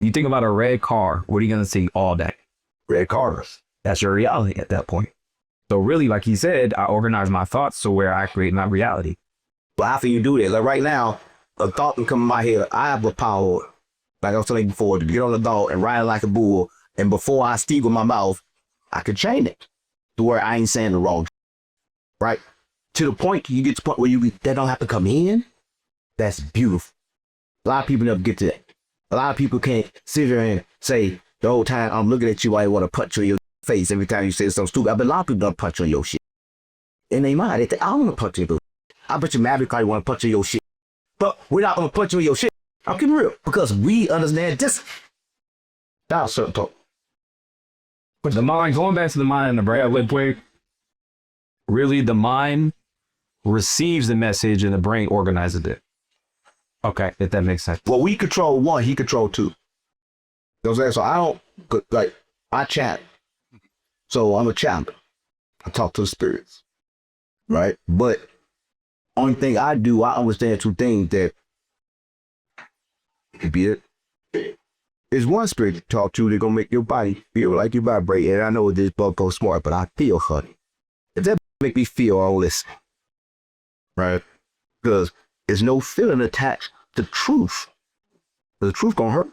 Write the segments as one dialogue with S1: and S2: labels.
S1: You think about a red car, what are you going to see all day? Red cars. That's your reality at that point. So really, like he said, I organize my thoughts to where I create my reality.
S2: But after you do that, like right now, a thought can come in my head. I have the power, like I was telling you before, to get on the dog and ride like a bull. And before I speak with my mouth, I could change it to where I ain't saying the wrong, right? To the point, you get to the point where that don't have to come in. That's beautiful. A lot of people never get to that. A lot of people can't sit here and say, the whole time I'm looking at you, I want to punch you in your face every time you say something stupid. I bet a lot of people don't punch on your shit. In their mind, they think, I don't want to punch you. I bet you Maverick probably want to punch on your shit. But we're not going to punch on your shit. I'm keeping real. Because we understand this. That's certain talk.
S1: But the mind, going back to the mind and the brain, real quick, really the mind receives the message and the brain organizes it. Okay, if that makes sense.
S2: Well, we control one, he control two. You know what I'm saying? So I don't, like, I chat. So I'm a chat. I talk to the spirits. Right? But only thing I do, I understand two things that be it. There's one spirit to talk to that's gonna make your body feel like you vibrate. And I know this bug goes smart, but I feel honey. If that make me feel all this, right? Because there's no feeling attached to truth. The truth gonna hurt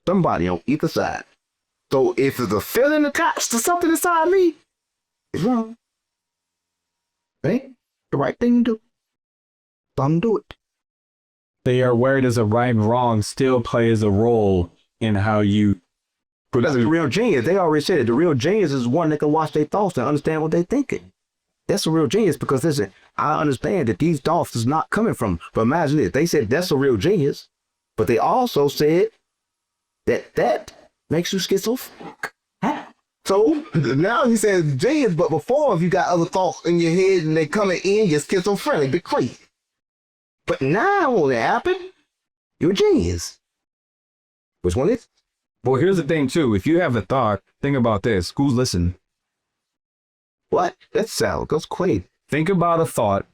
S2: somebody on either side. So if there's a feeling attached to something inside me, it's wrong. Right? The right thing to do. Don't do it.
S3: They are aware does a right and wrong still plays a role in how you.
S2: That's the real genius. They already said it. The real genius is one that can watch their thoughts and understand what they're thinking. That's a real genius because listen, I understand that these thoughts is not coming from. But imagine this. They said that's a real genius, but they also said that makes you schizophrenic. So now he says genius, but before if you got other thoughts in your head and they coming in, you're schizophrenic, be crazy. But now when it happened, you're a genius. Which one is?
S1: Well, here's the thing too. If you have a thought, think about this. Who's listening?
S2: What? That sound goes crazy.
S1: Think about a thought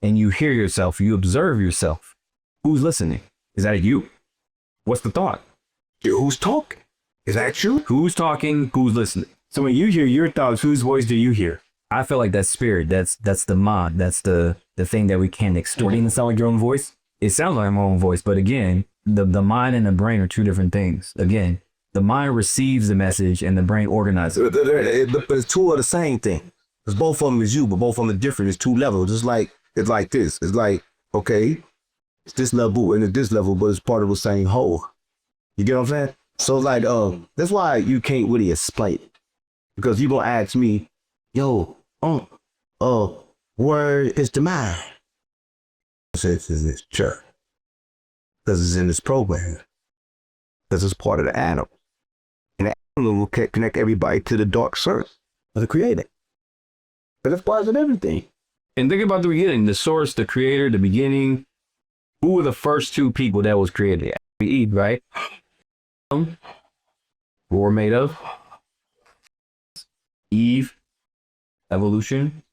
S1: and you hear yourself, you observe yourself. Who's listening? Is that you? What's the thought?
S2: Who's talking? Is that you?
S1: Who's talking? Who's listening?
S3: So when you hear your thoughts, whose voice do you hear?
S1: I feel like that's spirit. That's the mind. That's the thing that we can't extort. It doesn't sound like your own voice. It sounds like my own voice, but again, the mind and the brain are two different things. Again, the mind receives the message and the brain organizes it.
S2: But it's two of the same thing. Because both of them is you, but both of them are different. It's two levels. It's like this. It's like, okay, it's this level and it's this level, but it's part of the same whole. You get what I'm saying? So like, that's why you can't really explain it. Because you gonna ask me, yo, where is the mind? It's in this church. Because it's in this program. Because it's part of the atom. And the atom will connect everybody to the dark source of the creator. But that's part of everything.
S1: And think about the beginning, the source, the creator, the beginning. Who were the first two people that was created? Eve, right? What we're made of? Eve, evolution.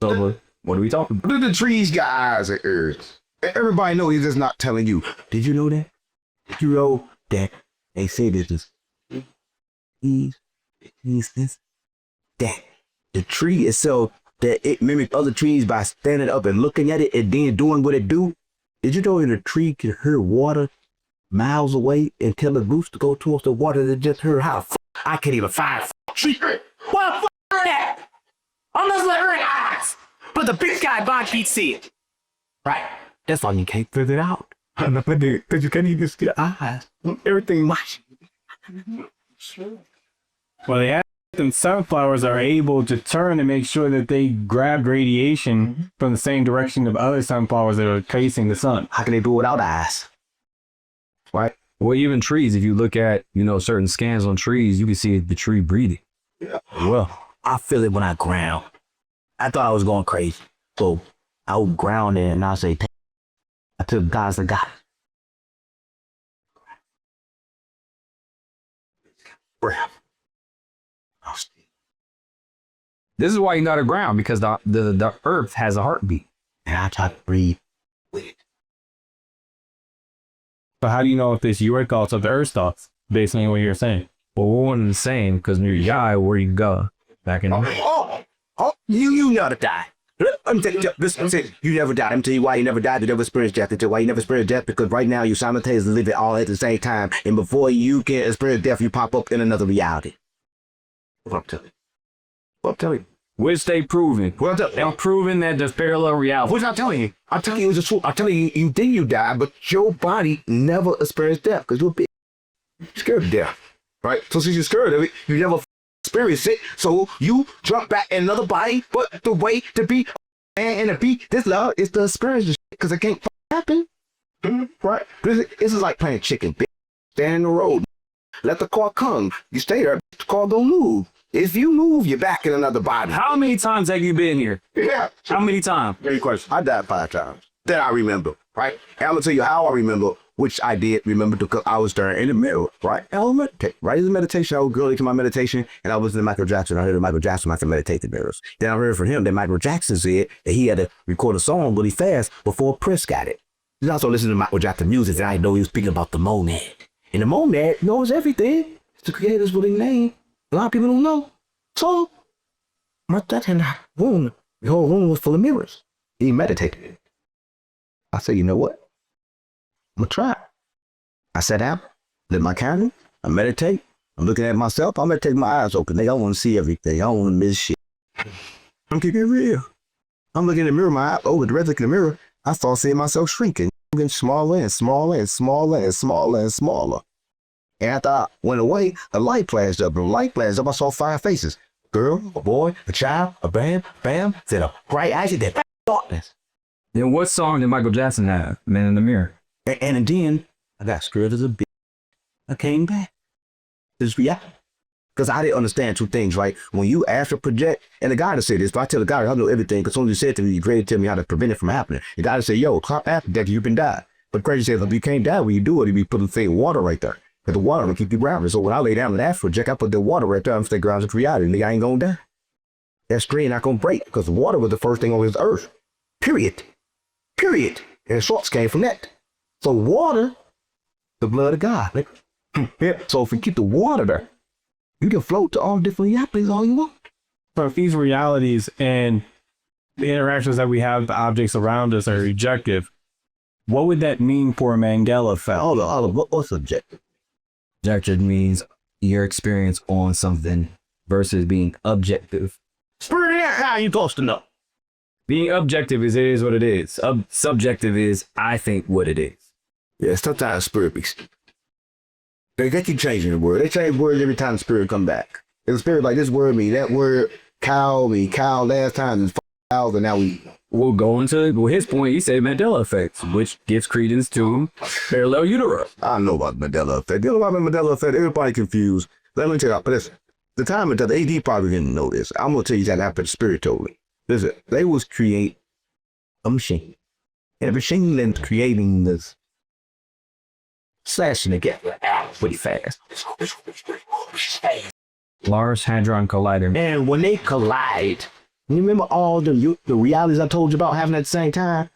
S1: So what are we talking about?
S2: The trees got eyes and ears. Everybody knows he's just not telling you. Did you know that? Did you know that they say this is this, that the tree itself, that it mimics other trees by standing up and looking at it and then doing what it do? Did you know that a tree can hear water miles away and tell the roots to go towards the water that just heard how I can't even find a tree?
S4: What the is that? I'm just hearing eyes. But the big guy Bond can't see it. Right. That's why you can't figure it out.
S2: Because you can't even see the eyes. Everything much.
S3: Well, they asked them sunflowers are able to turn and make sure that they grab radiation from the same direction of other sunflowers that are facing the sun.
S2: How can they do it without eyes? Right?
S1: Well, even trees, if you look at, certain scans on trees, you can see the tree breathing.
S2: Yeah.
S4: Well, I feel it when I ground. I thought I was going crazy. So I would ground it and I say, I took God's a God.
S2: Breath.
S1: This is why you're not a ground, because the earth has a heartbeat.
S4: And I try to breathe with it.
S3: So how do you know if it's your thoughts or the Earth's thoughts based on what you're saying?
S1: Well, we're one and the same because when you're Yai, where you go? Back in
S2: You never die. Let me tell you, you never died. Let me tell you why you never died. You never experienced death. I tell you why you never experienced death, because right now you simultaneously live it all at the same time. And before you can experience death, you pop up in another reality. What I'm telling you. What I'm telling you.
S1: which they proven.
S2: What I'm telling you.
S1: They're proving that there's parallel reality.
S2: What I'm telling you. I'm telling you it's the truth. I'm telling you, you think you died, but your body never experienced death because you're scared of death. Right? So since you're scared of it, you never experience it. So you jump back in another body, but the way to be and to be this love is the experience because it can't happen. Right? This is like playing chicken. Bitch. Stand in the road. Let the car come. You stay there. The car don't move. If you move, you're back in another body.
S1: How many times have you been here?
S2: Yeah.
S1: How many times?
S2: Great question. I died 5 times. That I remember. Right? And I'm gonna tell you how I remember, which I did remember because I was there in the mirror. Right? Right in the meditation, I would go into my meditation and I was in Michael Jackson. I heard Michael Jackson after meditate the mirrors. Then I heard from him that Michael Jackson said that he had to record a song really fast before Prince got it. Then I also listened to Michael Jackson music and I know he was speaking about the monad. And the monad knows everything. It's the creator's really name. A lot of people don't know. So, my dad in that room, the whole room was full of mirrors. He meditated. I said, you know what? I'm gonna try. I sat down, lit my candle, I meditate. I'm looking at myself, I meditate with my eyes open. They don't want to see everything. I don't want to miss shit. I'm keeping it real. I'm looking in the mirror, my eye over directly in the mirror. I start seeing myself shrinking, getting smaller and smaller and smaller and smaller and smaller. And after I went away, a light flashed up. And the light flashed up, I saw 5 faces. Girl, a boy, a child, a bam, then a bright action, then darkness.
S1: Then what song did Michael Jackson have? Man in the Mirror.
S2: And then I got scared as a bitch. I came back. This reality. Because I didn't understand 2 things, right? When you astral project, and the guy that said this, but I tell the guy I know everything, because only said to me, you great to tell me how to prevent it from happening. The guy said, yo, stop after death, you can die. But crazy says, if you can't die when you do it, you be putting fake water right there. Because the water will keep you grounded. So when I lay down in astral project, I put the water right there and stay grounded to reality. And I ain't gonna die. That screen not gonna break, because the water was the first thing on this earth. Period. Period. And the shorts came from that. So water, the blood of God. So if we keep the water there, you can float to all different realities all you want.
S3: So if these realities and the interactions that we have, the objects around us are objective, what would that mean for a Mandela effect?
S2: What's objective?
S1: Objective means your experience on something versus being objective.
S2: Spirit, how you supposed to know?
S1: Being objective is it is what it is. Subjective is I think what it is.
S2: Yeah, sometimes spirit be. They keep changing the word. They change words every time the spirit come back. And the spirit like this word me, that word cow me, cow last time is cows, and now
S1: We'll go into his point. He said Mandela effect, which gives credence to parallel universe.
S2: I don't know about Mandela effect. You know about the Mandela effect? Everybody confused. Let me tell you, but listen, the time of the AD probably didn't know this. I'm gonna tell you that happened spiritually. Listen, they was create a machine. And the machine then creating this slashing together pretty fast.
S1: Large Hadron Collider.
S2: And when they collide, you remember all the realities I told you about having at the same time?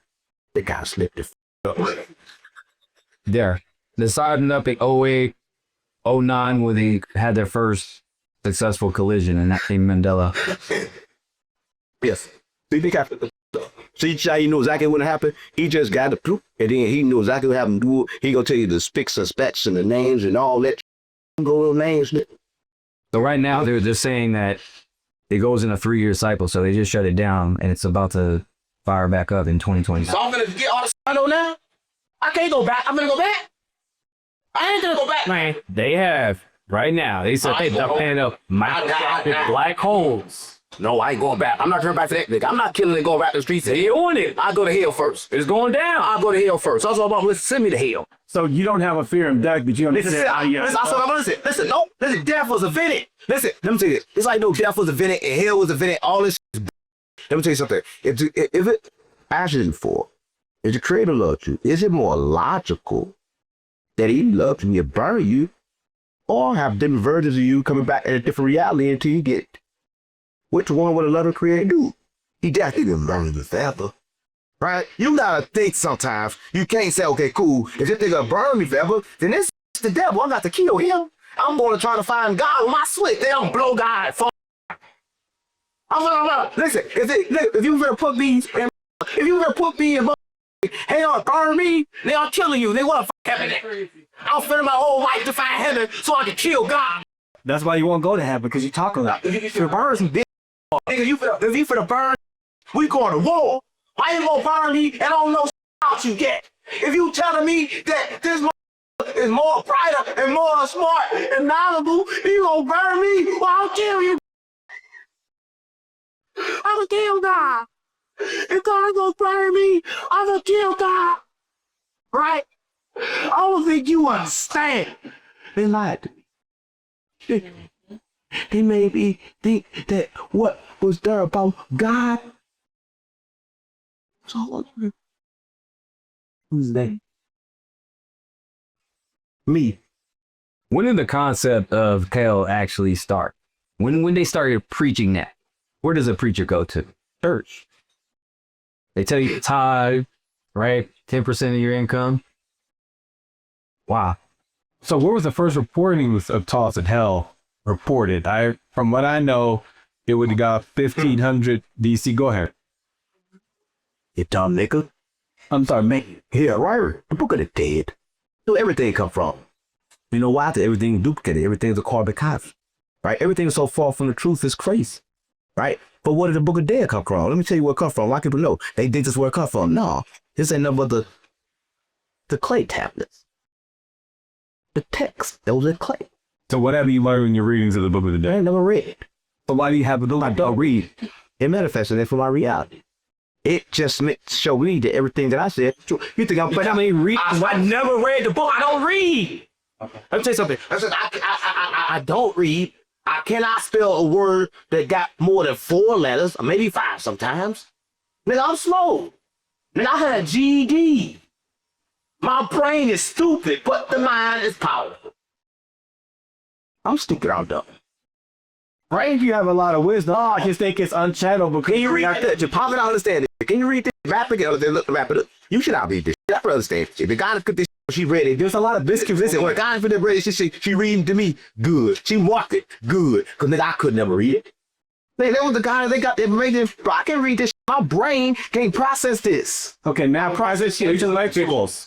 S2: They got slipped the up.
S1: There. Deciding up in 08, 09 when they had their first successful collision, and that came Mandela.
S2: Yes. See, they got see how you know exactly what happened? He just got the proof, and then he knew exactly what happened. He gonna tell you the spics and spats and the names and all that. Go little names.
S1: So right now they're saying that it goes in a 3-year cycle, so they just shut it down, and it's about to fire back up in 2020.
S2: So I'm gonna get all the I know now. I can't go back. I'm gonna go back. I ain't gonna go back.
S1: Man, they have right now. They said they're paying up microscopic black holes.
S2: No, I ain't going back. I'm not turning back to that nigga. I'm not killing and going back to the streets.
S1: They on it.
S2: I go to hell first.
S1: It's going down.
S2: I'll go to hell first. That's all about. Send me to hell.
S3: So you don't have a fear of death, but you understand.
S2: Listen, death was invented. Listen, let me tell you, it's like no, death was invented and hell was invented. All this. Let me tell you something. If it actually for, if the creator loves you, is it more logical that he loves you and burn you, or have different versions of you coming back in a different reality until you get it? Which one would a love creator do? He definitely didn't burn you forever. right? You gotta think sometimes. You can't say, okay, cool. If this nigga burn me forever, then this the devil. I got to kill him. I'm gonna try to find God with my switch. They don't blow God. Fuck. Listen, if you finna put me in, hey, y'all burn me, they are killing you. They want to heaven. I'm spending my whole life to find heaven so I can kill God.
S3: That's why you won't go to heaven, because you're talking a lot.
S2: If you finna burn some bitch, nigga, if you finna burn, we going to war. Why you gonna burn me and I don't know out you get? If you telling me that this is more brighter and more smart and knowledgeable, you gonna burn me? Well, I'll kill you. I'm gonna kill God. If God gonna burn me, I'm gonna kill God. Right? I don't think you understand. They lied to me. They made me think that what was there about God. So who's that? Me.
S1: When did the concept of hell actually start? When they started preaching that? Where does a preacher go to? Church. They tell you to tithe, right? 10% of your income. Wow.
S3: So where was the first reporting of toss in hell reported? From what I know, it would have got 1500 BC. Go ahead.
S2: You dumb nigga.
S3: I'm sorry, man.
S2: Yeah, right. The book of the dead. Where everything come from? You know why? Everything duplicated. Everything's a carbon copy. Right? Everything so far from the truth is crazy. Right? But where did the book of dead come from? Let me tell you where it come from. A lot of people know. They think this is where it come from. No. This ain't nothing but the clay tablets. The text. Those are clay.
S3: So whatever you learn in your readings of the book of the
S2: I
S3: day.
S2: ain't never read.
S3: So why do you have a book?
S2: I don't read. It manifested it for my reality. It just meant to show me that everything that I said is true. You think I'm playing? I mean, read? I never read the book. I don't read. Let me tell you something. I don't read. I cannot spell a word that got more than 4 letters, or maybe 5 sometimes. Nigga, I'm slow. Nigga, I had a GED. My brain is stupid, but the mind is powerful. I'm stupid, I'm dumb.
S3: Right? If you have a lot of wisdom, I just think it's unchanneled. Because
S2: Can you read that? You probably don't understand it. Can you read this? Rap it up. Look, rap it up. You should not read this. I don't understand. If the guy that cook this, she read it. There's a lot of biscuits. Listen, when the guy for the read it, she reading to me good. She walked it good. Cause nigga, I could never read it. That was the guy they got information. Bro, I can read this. My brain can't process this.
S3: okay, now process shit. You just electricals.